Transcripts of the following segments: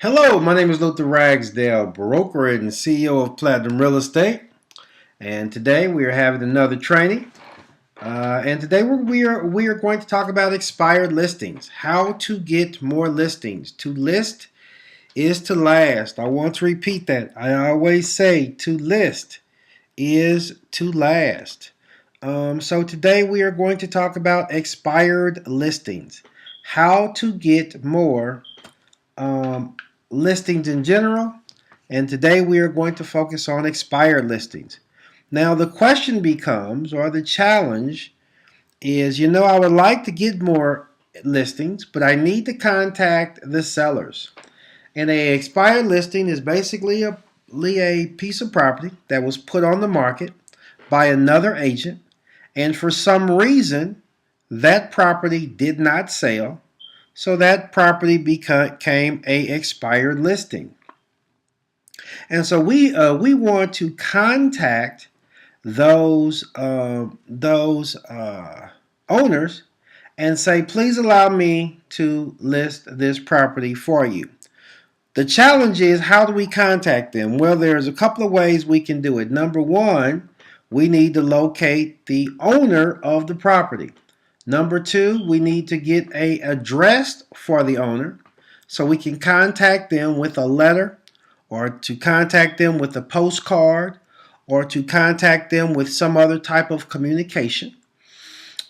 Hello, my name is Luther Ragsdale, broker and CEO of Platinum Real Estate. And today we are having another training. And today we are going to talk about expired listings. How to get more listings. To list is to last. I want to repeat that. I always say to list is to last. So today we are going to talk about expired listings. How to get more um, listings in general, and today we are going to focus on expired listings. Now the question becomes, or the challenge is, I would like to get more listings, but I need to contact the sellers. And a expired listing is basically a piece of property that was put on the market by another agent, and for some reason that property did not sell, so that property became a expired listing. And so we want to contact those owners and say, please allow me to list this property for you. The challenge is, how do we contact them? Well, there's a couple of ways we can do it. Number one, we need to locate the owner of the property. Number two, we need to get an address for the owner so we can contact them with a letter, or to contact them with a postcard, or to contact them with some other type of communication.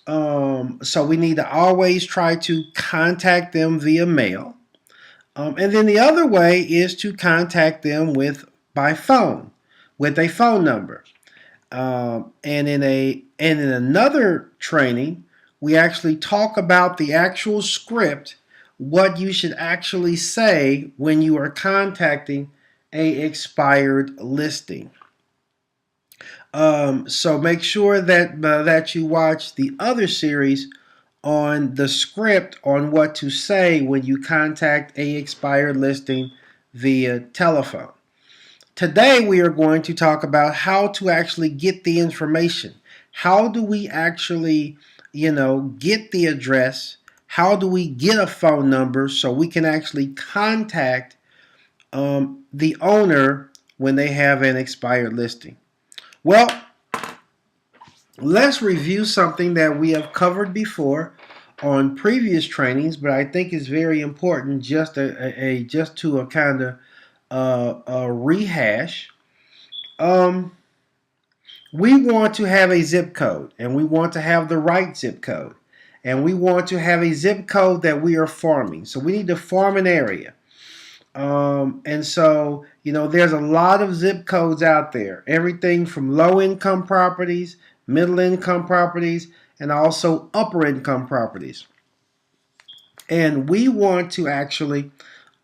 So we need to always try to contact them via mail. And then the other way is to contact them by phone, with a phone number. And in another training, we actually talk about the actual script, what you should actually say when you are contacting a expired listing. So make sure that you watch the other series on the script on what to say when you contact a expired listing via telephone. Today we are going to talk about how to actually get the information. How do we actually, get the address? How do we get a phone number so we can actually contact the owner when they have an expired listing? Well, let's review something that we have covered before on previous trainings, but I think is very important just to a kind of a rehash. We want to have a zip code, and we want to have the right zip code, and we want to have a zip code that we are farming. So we need to farm an area. And so, there's a lot of zip codes out there. Everything from low-income properties, middle-income properties, and also upper-income properties. And we want to actually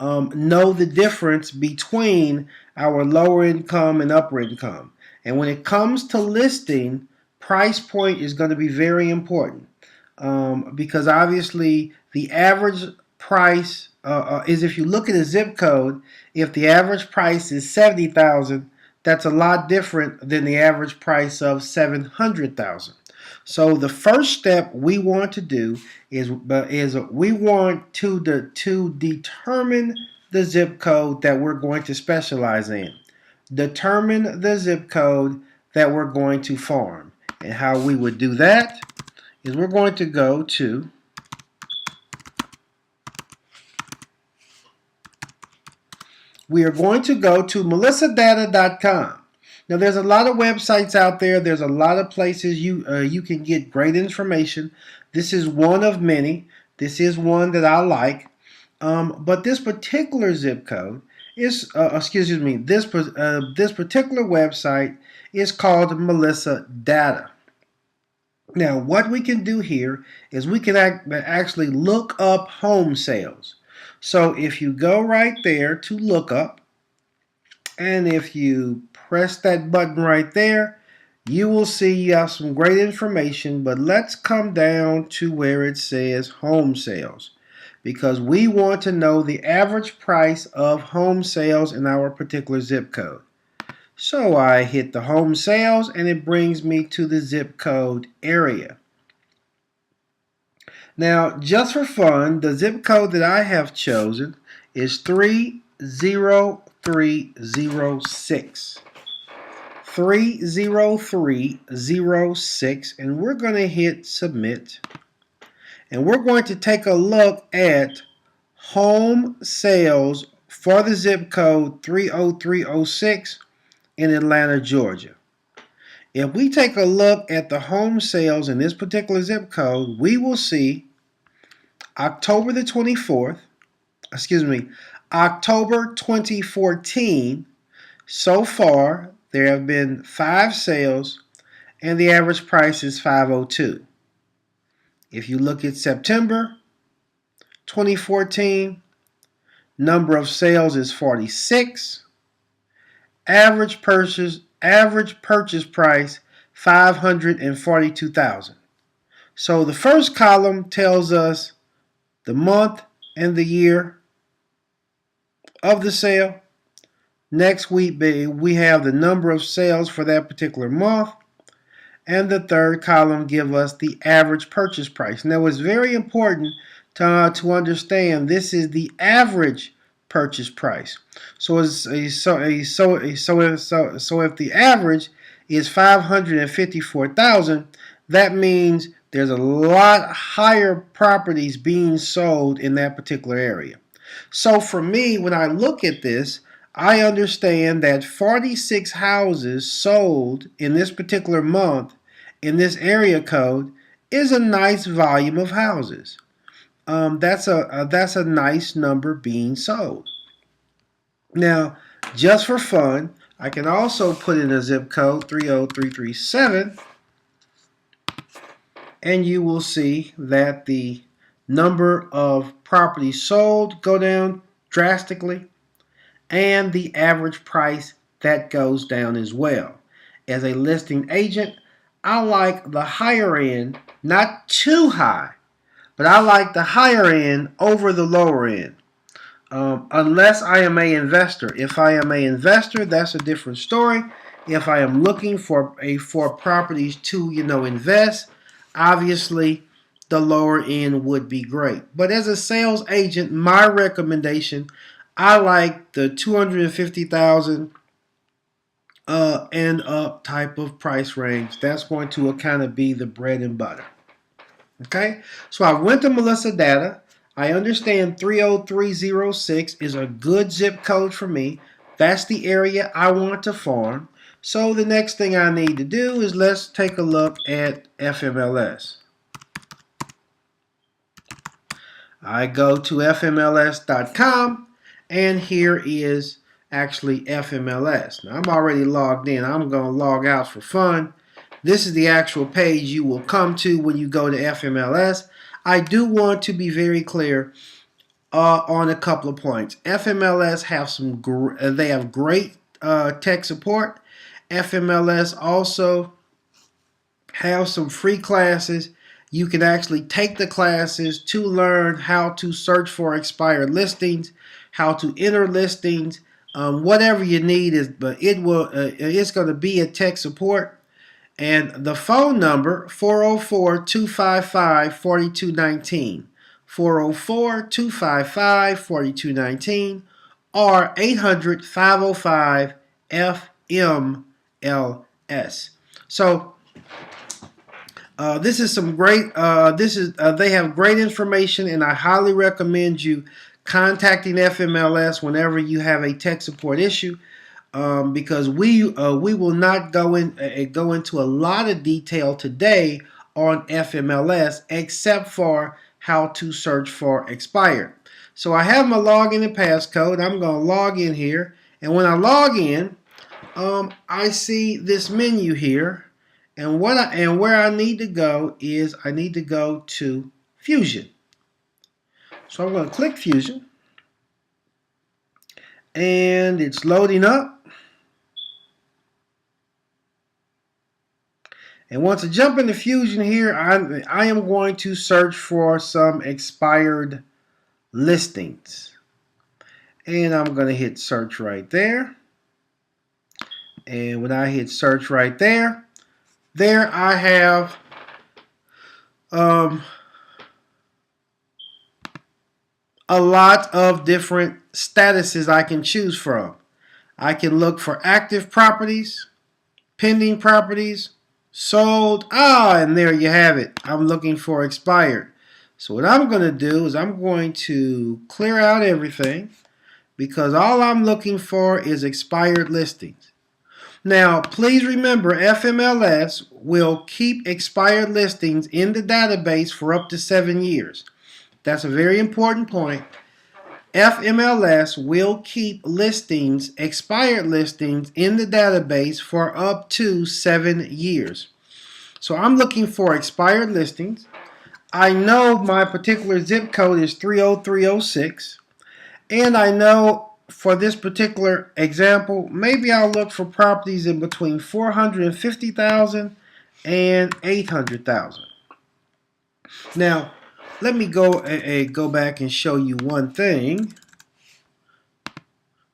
know the difference between our lower income and upper income. And when it comes to listing, price point is going to be very important, because obviously the average price is, if you look at a zip code, if the average price is $70,000, that's a lot different than the average price of $700,000. So the first step we want to do is we want to determine the zip code that we're going to specialize in. Determine the zip code that we're going to farm. And how we would do that is we're going to go to melissadata.com. Now, there's a lot of websites out there. There's a lot of places you can get great information. This is one of many. This is one that I like. But this particular zip code is, this particular website is called Melissa Data. Now, what we can do here is we can actually look up home sales. So if you go right there to look up, and if you press that button right there, you will see you have some great information. But let's come down to where it says home sales, because we want to know the average price of home sales in our particular zip code. So I hit the home sales, and it brings me to the zip code area. Now, just for fun, the zip code that I have chosen is 3 30306. 30306, and we're going to hit submit. And we're going to take a look at home sales for the zip code 30306 in Atlanta, Georgia. If we take a look at the home sales in this particular zip code, we will see October 2014, so far there have been 5 sales and the average price is $502. If you look at September 2014, number of sales is 46. Average purchase price $542,000. So the first column tells us the month and the year of the sale. Next week we have the number of sales for that particular month. And the third column gives us the average purchase price. Now it's very important to understand this is the average purchase price. So if the average is $554,000, that means there's a lot higher properties being sold in that particular area. So for me, when I look at this, I understand that 46 houses sold in this particular month in this area code is a nice volume of houses. That's a nice number being sold. Now, just for fun, I can also put in a zip code 30337, and you will see that the number of properties sold go down drastically, and the average price that goes down as well. As a listing agent, I like the higher end, not too high, but I like the higher end over the lower end. Unless I am an investor. If I am an investor, that's a different story. If I am looking for properties to invest, obviously the lower end would be great. But as a sales agent, my recommendation, I like the $250,000 and up type of price range. That's going to kind of be the bread and butter. Okay, so I went to Melissa Data. I understand 30306 is a good zip code for me. That's the area I want to farm. So the next thing I need to do is let's take a look at FMLS. I go to FMLS.com, and here is actually FMLS. Now I'm already logged in. I'm going to log out for fun. This is the actual page you will come to when you go to FMLS. I do want to be very clear on a couple of points. FMLS have great tech support. FMLS also have some free classes. You can actually take the classes to learn how to search for expired listings, how to enter listings, whatever you need but it's going to be a tech support. And the phone number, 404-255-4219, 404-255-4219, or 800-505-FMLS. So this is some great. They have great information, and I highly recommend you contacting FMLS whenever you have a tech support issue. Because we will not go into a lot of detail today on FMLS except for how to search for expired. So I have my login and passcode. I'm going to log in here, and when I log in, I see this menu here, and where I need to go is I need to go to Fusion. So I'm going to click Fusion, and it's loading up. And once I jump into Fusion here, I am going to search for some expired listings. And I'm going to hit search right there. And when I hit search right there I have a lot of different statuses I can choose from. I can look for active properties, pending properties, sold. And there you have it. I'm looking for expired. So what I'm going to do is I'm going to clear out everything because all I'm looking for is expired listings. Now, please remember, FMLS will keep expired listings in the database for up to 7 years. That's a very important point. FMLS will keep listings, expired listings, in the database for up to 7 years. So I'm looking for expired listings. I know my particular zip code is 30306. And I know for this particular example, maybe I'll look for properties in between 450,000 and 800,000. Now, let me go back and show you one thing.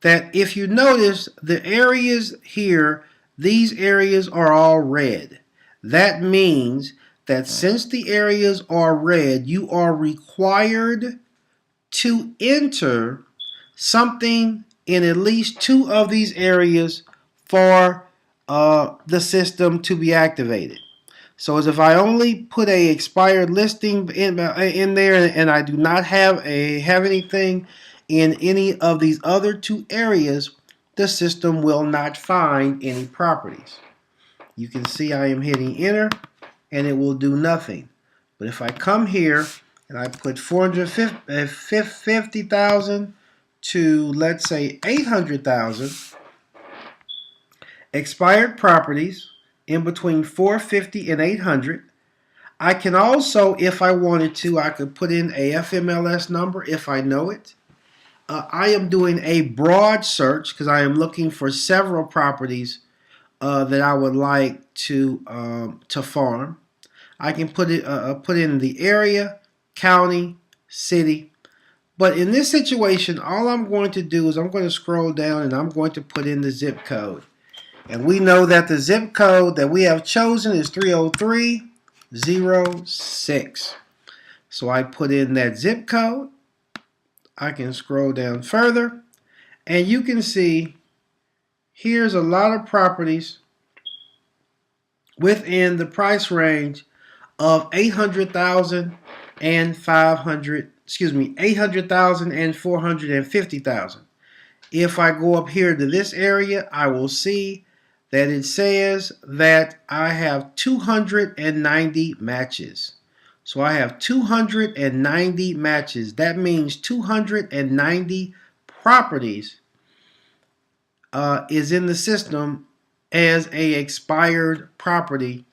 That if you notice the areas here, these areas are all red. That means that since the areas are red, you are required to enter something in at least 2 of these areas for the system to be activated. So as if I only put a expired listing in there and I do not have anything in any of these other 2 areas, the system will not find any properties. You can see I am hitting enter and it will do nothing. But if I come here and I put 450,000 to, let's say, 800,000 expired properties in between 450 and 800. I can also, if I wanted to, I could put in a FMLS number if I know it. I am doing a broad search because I am looking for several properties that I would like to farm. I can put in the area, county, city. But in this situation, all I'm going to do is I'm going to scroll down and I'm going to put in the zip code. And we know that the zip code that we have chosen is 30306. So I put in that zip code. I can scroll down further. And you can see here's a lot of properties within the price range of 800,000 and 800,000 and 450,000. If I go up here to this area, I will see that it says that I have 290 matches. So I have 290 matches. That means 290 properties is in the system as a expired property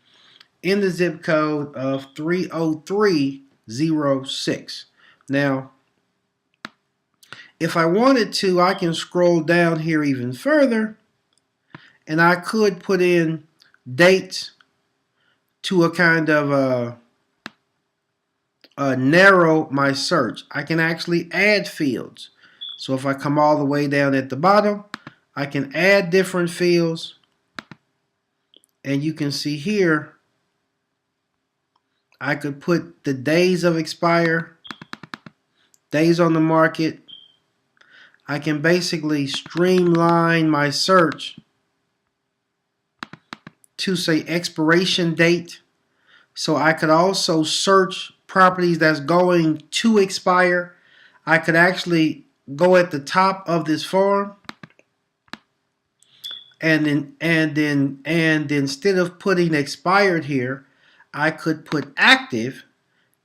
in the zip code of 30306. Now, if I wanted to, I can scroll down here even further and I could put in dates to a kind of narrow my search. I can actually add fields. So if I come all the way down at the bottom, I can add different fields. And you can see here, I could put the days of expire, days on the market. I can basically streamline my search to say expiration date. So I could also search properties that's going to expire. I could actually go at the top of this form and then instead of putting expired here, I could put active.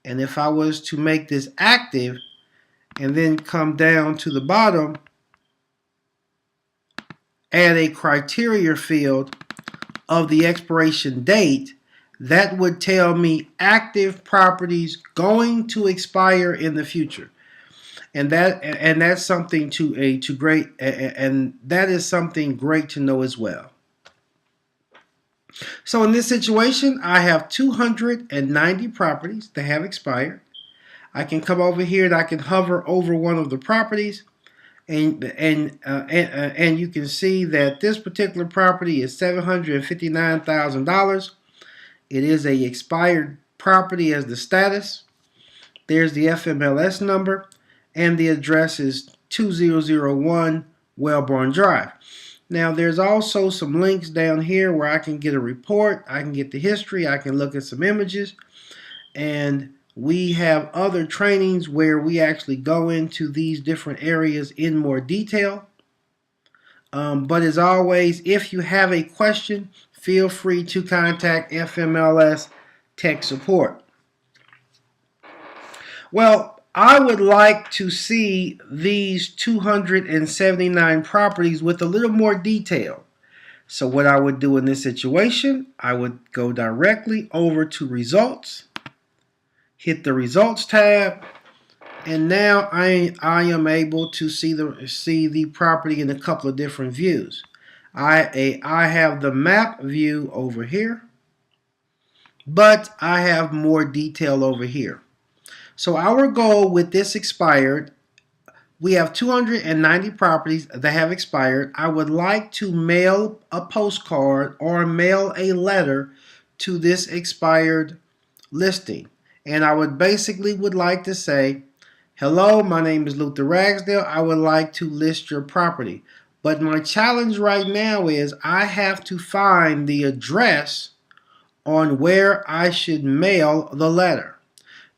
And if I was to make this active and then come down to the bottom, add a criteria field of the expiration date, that would tell me active properties going to expire in the future. And that's something that is something great to know as well. So in this situation, I have 290 properties that have expired. I can come over here and I can hover over one of the properties, and you can see that this particular property is $759,000. It is a expired property as the status. There's the FMLS number, and the address is 2001 Wellborn Drive. Now there's also some links down here where I can get a report, I can get the history, I can look at some images, and we have other trainings where we actually go into these different areas in more detail. But as always, if you have a question, feel free to contact FMLS Tech Support. Well, I would like to see these 279 properties with a little more detail. So what I would do in this situation, I would go directly over to Results, hit the Results tab, and now I am able to see the property in a couple of different views. I have the map view over here, but I have more detail over here. So our goal with this expired, we have 290 properties that have expired. I would like to mail a postcard or mail a letter to this expired listing. And I would like to say, hello, my name is Luther Ragsdale. I would like to list your property. But my challenge right now is I have to find the address on where I should mail the letter.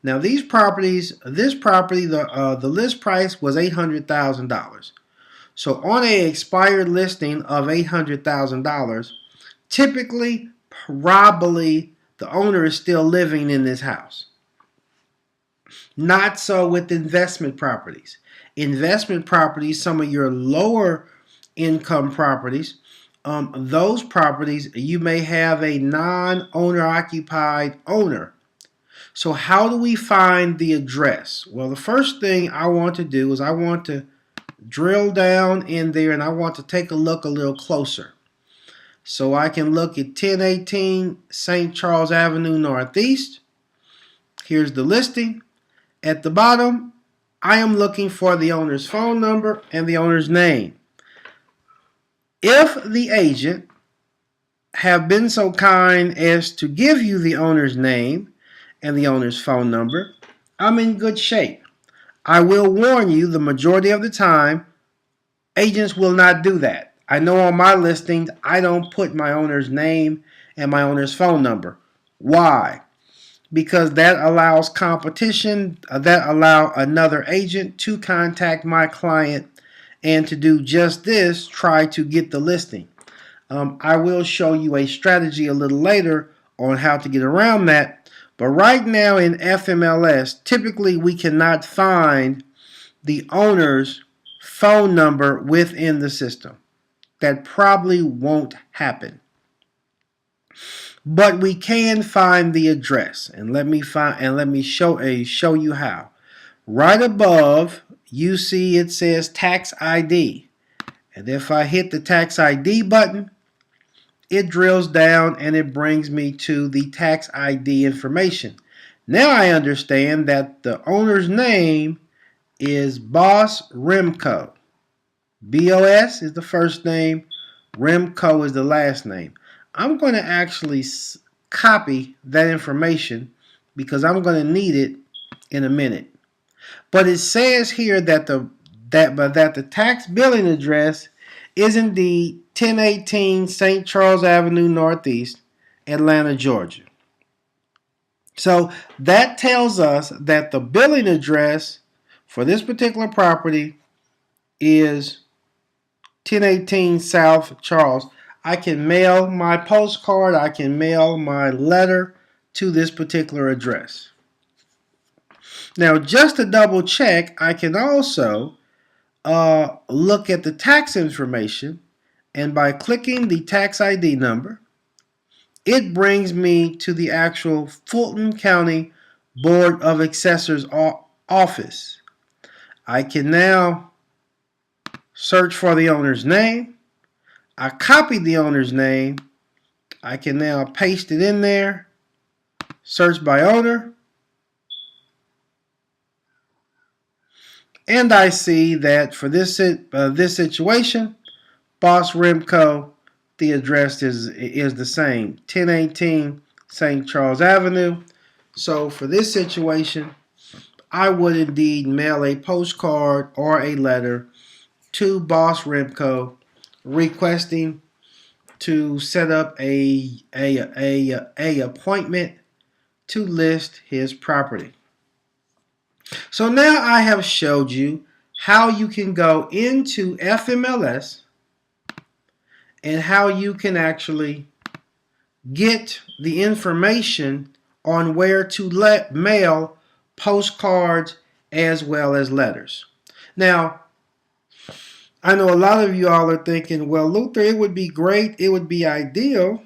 Now this property, the list price was $800,000. So on an expired listing of $800,000, typically, probably the owner is still living in this house. Not so with investment properties. Investment properties, some of your lower income properties, those properties you may have a non-owner occupied owner. So how do we find the address? Well, the first thing I want to do is I want to drill down in there and I want to take a look a little closer. So I can look at 1018 St. Charles Avenue Northeast. Here's the listing. At the bottom, I am looking for the owner's phone number and the owner's name. If the agent have been so kind as to give you the owner's name and the owner's phone number, I'm in good shape. I will warn you, the majority of the time, agents will not do that. I know on my listings, I don't put my owner's name and my owner's phone number. Why? Because that allows competition, that allows another agent to contact my client and to do just this, try to get the listing. I will show you a strategy a little later on how to get around that. But right now in FMLS, typically we cannot find the owner's phone number within the system. That probably won't happen. But we can find the address, and let me show you how. Right above, you see it says tax ID. And if I hit the tax ID button, it drills down and it brings me to the tax ID information. Now I understand that the owner's name is Boss Remco. BOS is the first name, Remco is the last name. I'm going to actually copy that information because I'm going to need it in a minute. But it says here that the tax billing address is indeed 1018 St. Charles Avenue Northeast, Atlanta, Georgia. So that tells us that the billing address for this particular property is 1018 South Charles. I can mail my postcard, I can mail my letter to this particular address. Now, just to double check, I can also look at the tax information, and by clicking the tax ID number, it brings me to the actual Fulton County Board of Assessors office. I can now search for the owner's name. I copied the owner's name. I can now paste it in there, search by owner, and I see that for this situation, Boss Remco, the address is the same, 1018 St. Charles Avenue. So for this situation, I would indeed mail a postcard or a letter to Boss Remco requesting to set up a appointment to list his property. So now I have showed you how you can go into FMLS and how you can actually get the information on where to mail postcards as well as letters. Now, I know a lot of you all are thinking, well, Luther, it would be great, it would be ideal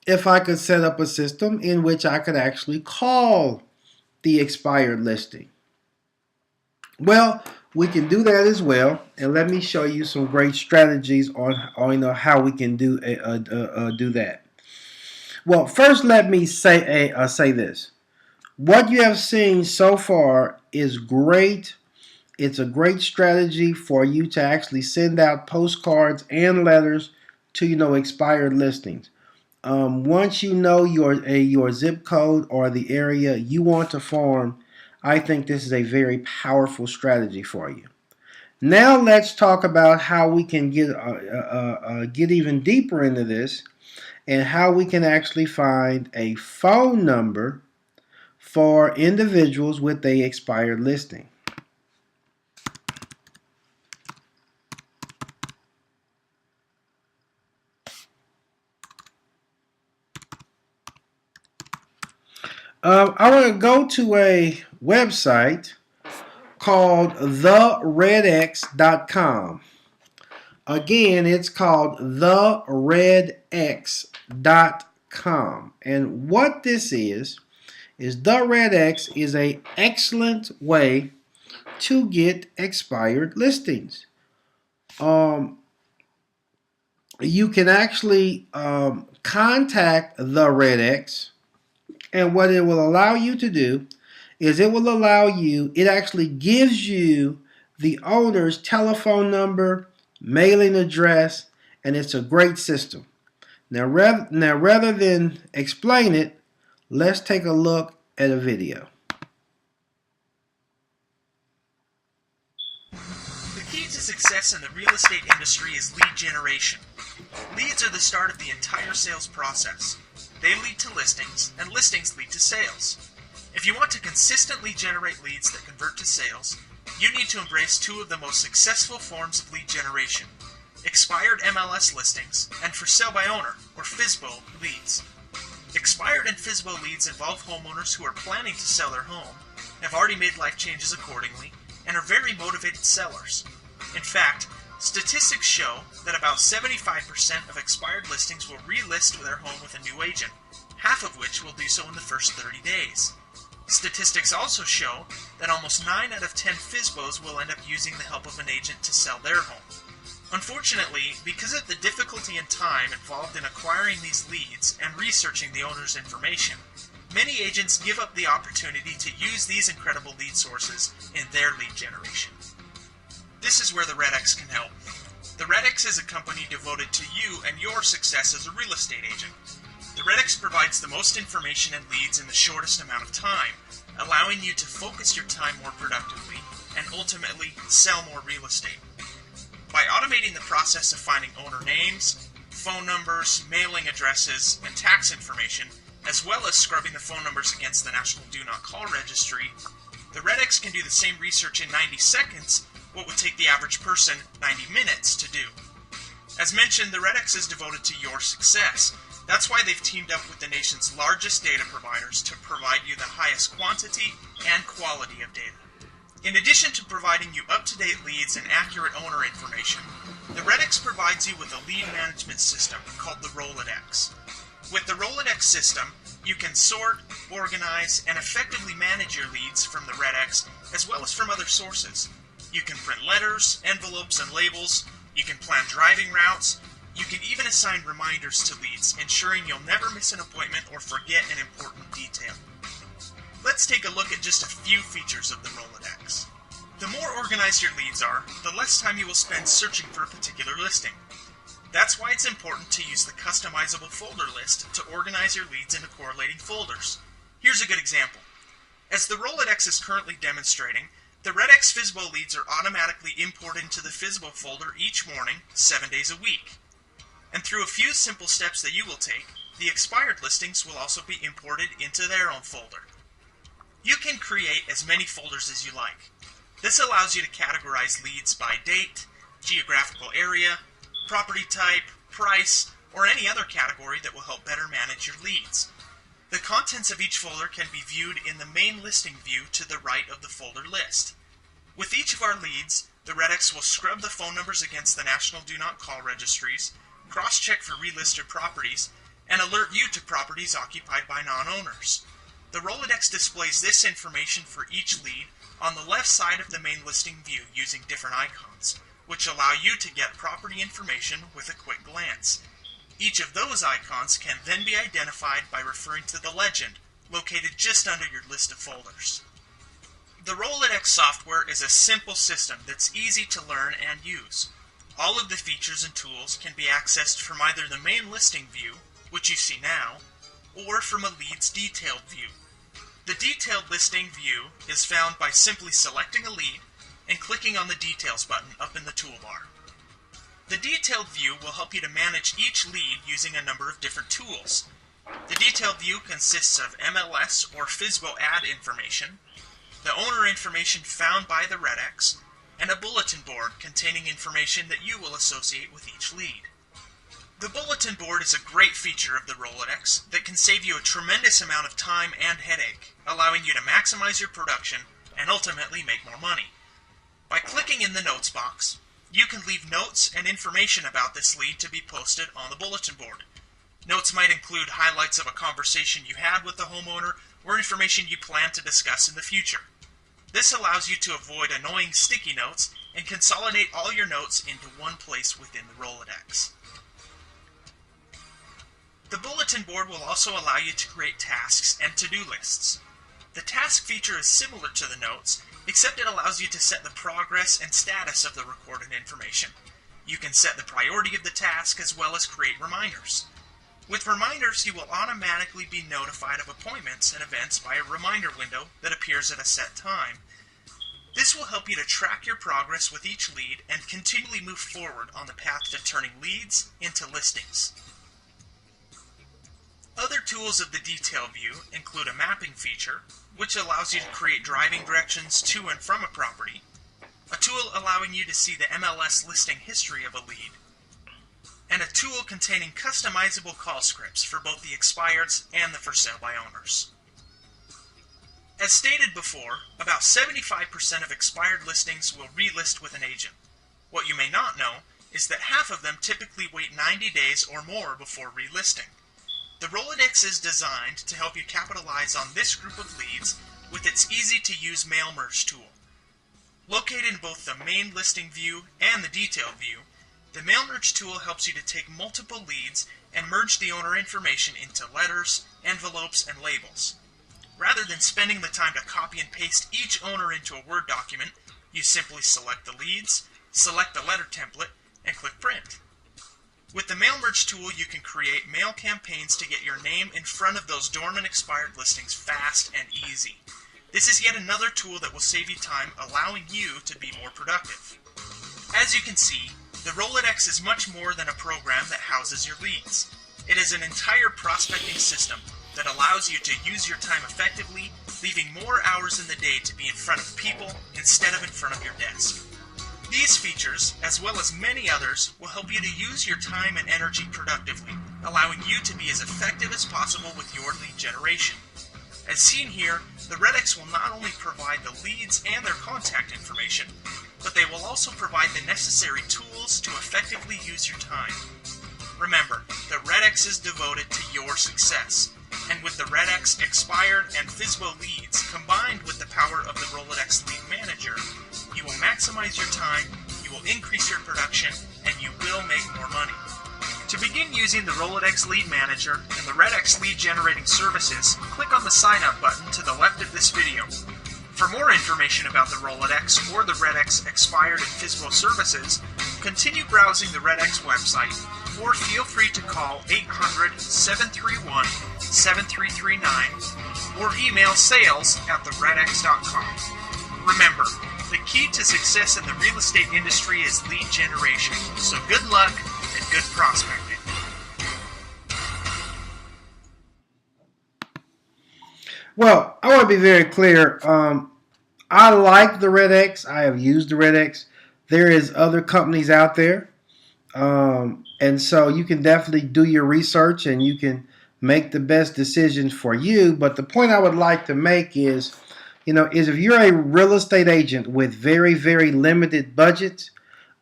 if I could set up a system in which I could actually call the expired listing. Well, we can do that as well, and let me show you some great strategies on how we can do that. Well, first let me say this. What you have seen so far is great. It's a great strategy for you to actually send out postcards and letters to expired listings. Once you know your zip code or the area you want to farm, I think this is a very powerful strategy for you. Now let's talk about how we can get even deeper into this and how we can actually find a phone number for individuals with a expired listing. I want to go to a website called RedXcom. Again, it's called RedXcom. And what this is the RedX is an excellent way to get expired listings. You can actually contact the RedX, and what it will allow you to do is it actually gives you the owner's telephone number, mailing address, and it's a great system. Now rather than explain it, let's take a look at a video. The key to success in the real estate industry is lead generation. Leads are the start of the entire sales process. They lead to listings, and listings lead to sales. If you want to consistently generate leads that convert to sales, you need to embrace two of the most successful forms of lead generation: expired MLS listings and for sale by owner, or FSBO, leads. Expired and FSBO leads involve homeowners who are planning to sell their home, have already made life changes accordingly, and are very motivated sellers. In fact, statistics show that about 75% of expired listings will relist their home with a new agent, half of which will do so in the first 30 days. Statistics also show that almost 9 out of 10 FSBOs will end up using the help of an agent to sell their home. Unfortunately, because of the difficulty and time involved in acquiring these leads and researching the owner's information, many agents give up the opportunity to use these incredible lead sources in their lead generation. This is where the RedX can help. The RedX is a company devoted to you and your success as a real estate agent. The RedX provides the most information and leads in the shortest amount of time, allowing you to focus your time more productively and ultimately sell more real estate. By automating the process of finding owner names, phone numbers, mailing addresses, and tax information, as well as scrubbing the phone numbers against the National Do Not Call Registry, the RedX can do the same research in 90 seconds what would take the average person 90 minutes to do. As mentioned, the RedX is devoted to your success. That's why they've teamed up with the nation's largest data providers to provide you the highest quantity and quality of data. In addition to providing you up-to-date leads and accurate owner information, the RedX provides you with a lead management system called the Rolodex. With the Rolodex system, you can sort, organize, and effectively manage your leads from the RedX as well as from other sources. You can print letters, envelopes, and labels. You can plan driving routes. You can even assign reminders to leads, ensuring you'll never miss an appointment or forget an important detail. Let's take a look at just a few features of the Rolodex. The more organized your leads are, the less time you will spend searching for a particular listing. That's why it's important to use the customizable folder list to organize your leads into correlating folders. Here's a good example. As the Rolodex is currently demonstrating, the RedX FSBO leads are automatically imported into the FSBO folder each morning, 7 days a week. And through a few simple steps that you will take, the expired listings will also be imported into their own folder. You can create as many folders as you like. This allows you to categorize leads by date, geographical area, property type, price, or any other category that will help better manage your leads. The contents of each folder can be viewed in the main listing view to the right of the folder list. With each of our leads, the RedX will scrub the phone numbers against the National Do Not Call registries, cross-check for relisted properties, and alert you to properties occupied by non-owners. The Rolodex displays this information for each lead on the left side of the main listing view using different icons, which allow you to get property information with a quick glance. Each of those icons can then be identified by referring to the legend located just under your list of folders. The Rolodex software is a simple system that's easy to learn and use. All of the features and tools can be accessed from either the main listing view, which you see now, or from a lead's detailed view. The detailed listing view is found by simply selecting a lead and clicking on the Details button up in the toolbar. The detailed view will help you to manage each lead using a number of different tools. The detailed view consists of MLS or FSBO ad information, the owner information found by the RedX, and a bulletin board containing information that you will associate with each lead. The bulletin board is a great feature of the Rolodex that can save you a tremendous amount of time and headache, allowing you to maximize your production and ultimately make more money. By clicking in the notes box, you can leave notes and information about this lead to be posted on the bulletin board. Notes might include highlights of a conversation you had with the homeowner or information you plan to discuss in the future. This allows you to avoid annoying sticky notes and consolidate all your notes into one place within the Rolodex. The bulletin board will also allow you to create tasks and to-do lists. The task feature is similar to the notes, except it allows you to set the progress and status of the recorded information. You can set the priority of the task as well as create reminders. With reminders, you will automatically be notified of appointments and events by a reminder window that appears at a set time. This will help you to track your progress with each lead and continually move forward on the path to turning leads into listings. Other tools of the detail view include a mapping feature, which allows you to create driving directions to and from a property, a tool allowing you to see the MLS listing history of a lead, and a tool containing customizable call scripts for both the expireds and the for sale by owners. As stated before, about 75% of expired listings will relist with an agent. What you may not know is that half of them typically wait 90 days or more before relisting. The Rolodex is designed to help you capitalize on this group of leads with its easy-to-use mail merge tool. Located in both the main listing view and the detail view, the mail merge tool helps you to take multiple leads and merge the owner information into letters, envelopes, and labels. Rather than spending the time to copy and paste each owner into a Word document, you simply select the leads, select the letter template, and click Print. With the mail merge tool, you can create mail campaigns to get your name in front of those dormant expired listings fast and easy. This is yet another tool that will save you time, allowing you to be more productive. As you can see, the Rolodex is much more than a program that houses your leads. It is an entire prospecting system that allows you to use your time effectively, leaving more hours in the day to be in front of people instead of in front of your desk. These features, as well as many others, will help you to use your time and energy productively, allowing you to be as effective as possible with your lead generation. As seen here, the RedX will not only provide the leads and their contact information, but they will also provide the necessary tools to effectively use your time. Remember, the RedX is devoted to your success, and with the RedX expired and FSBO leads combined with the power of the Rolodex Lead Manager, you will maximize your time, you will increase your production, and you will make more money. To begin using the Rolodex Lead Manager and the RedX Lead Generating Services, click on the Sign Up button to the left of this video. For more information about the Rolodex or the RedX expired and FSBO services, continue browsing the RedX website, or feel free to call 800-731-7339 or email sales@theredx.com. Remember, the key to success in the real estate industry is lead generation, so good luck and good prospecting. Well, I want to be very clear. I like the RedX. I have used the RedX. There is other companies out there. And so you can definitely do your research and you can make the best decisions for you. But the point I would like to make is, is if you're a real estate agent with very, very limited budgets,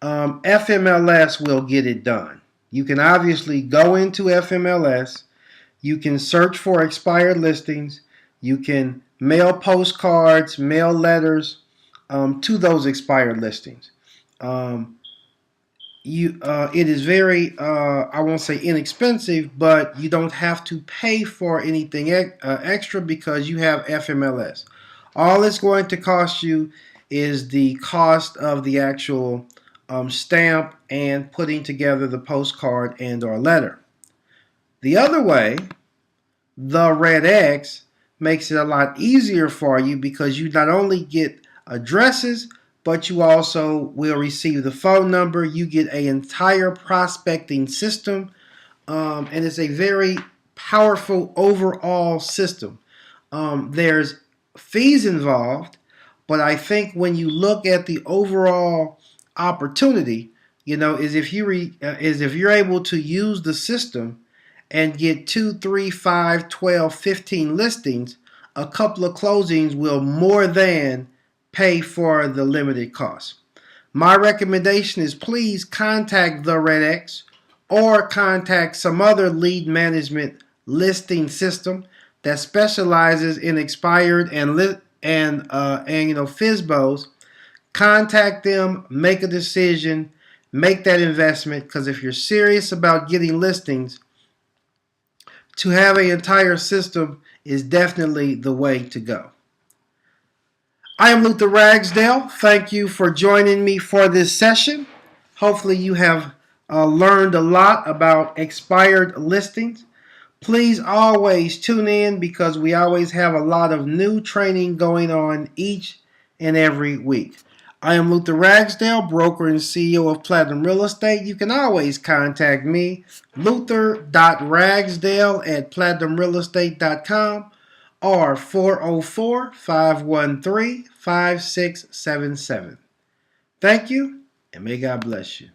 FMLS will get it done. You can obviously go into FMLS. You can search for expired listings. You can mail postcards, mail letters to those expired listings. It is very, I won't say inexpensive, but you don't have to pay for anything extra because you have FMLS. All it's going to cost you is the cost of the actual stamp and putting together the postcard and or letter. The other way, the RedX makes it a lot easier for you because you not only get addresses, but you also will receive the phone number. You get an entire prospecting system, and it's a very powerful overall system. There's fees involved, but I think when you look at the overall opportunity, is if you're able to use the system and get 2, 3, 5, 12, 15 listings, a couple of closings will more than pay for the limited cost. My recommendation is please contact the RedX or contact some other lead management listing system that specializes in expired and FSBOs. Contact them, make a decision, make that investment, because if you're serious about getting listings, to have an entire system is definitely the way to go. I am Luther Ragsdale. Thank you for joining me for this session. Hopefully you have learned a lot about expired listings. Please always tune in because we always have a lot of new training going on each and every week. I am Luther Ragsdale, broker and CEO of Platinum Real Estate. You can always contact me, luther.ragsdale@platinumrealestate.com or 404-513-5677. Thank you, and may God bless you.